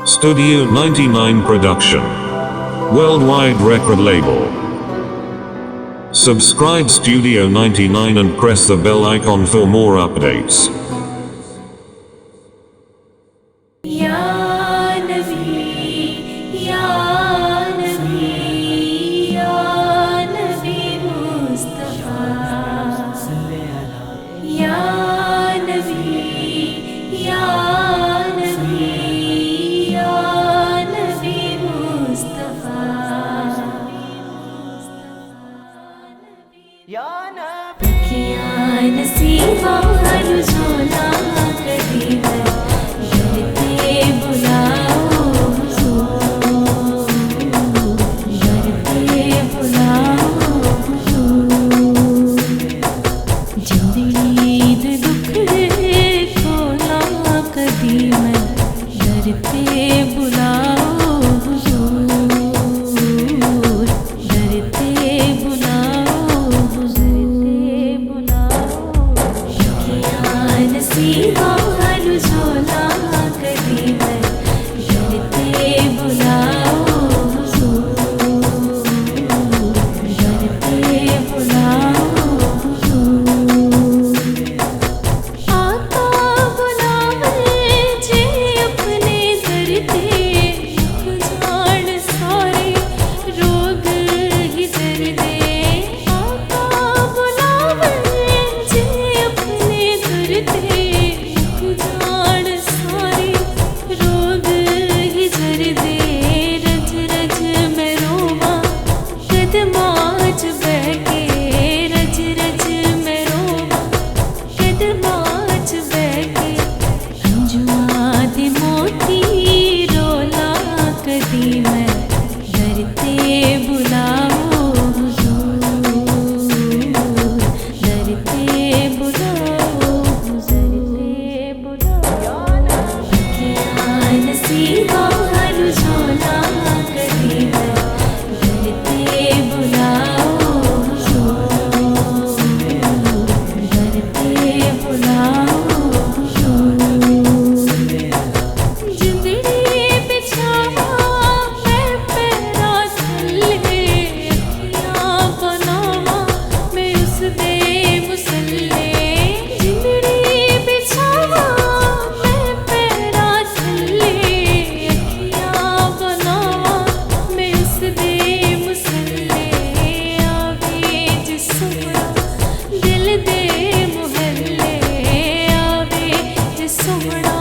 Studio 99 Production. Worldwide record label. Subscribe Studio 99 and press the bell icon for more updates. नसीबा रुझाना कभी है डरते बुलाओ हुजूर, डरते बुलाओ हुजूर। जिंदगी दे दुखड़े खोला कभी मैं डरते बुलाओ हुजूर, डरते बुलाओ हुजूर। नसीबा रुझाना कभी मैं डरते बुलाओ हुजूर, डरते बुलाओ हुजूर। आका बुलावे जे अपने दर पे, जान सारे रोग ही दर दे। आका बुलावे जे अपने दर पे, जान सारे रोग ही जर दे। रज रज में रोवा कदमाच बहके, रज रज में रोवा कदमाच बहके। अंजुआ दे मोती रोला कदी मैं डरते बुलाओ हुजूर, डरते बुलाओ हुजूर। नसीबा रुझाना कभी मैं डरते बुलाओ हुजूर, डरते बुलाओ हुजूर। जिंदड़ी बिछावा मैं पैरा थल्ले, अखियां बनावा मैं उस दे मुसल्ले। जिंदड़ी बिछावा मैं पैरा थल्ले, अखियां बनावा मैं उस दे मुसल्ले। आवे जिस सोहरा दिल दे मुहल्ले, आवे जिस सोहरा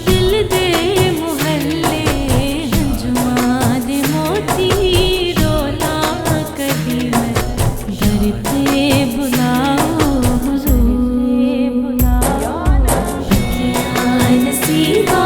दिल दे मुहल्ले। हंजुआ दे मोती रोला कभी मैं डरते बुलाओ हुजूर, बुलाओ। नसीबा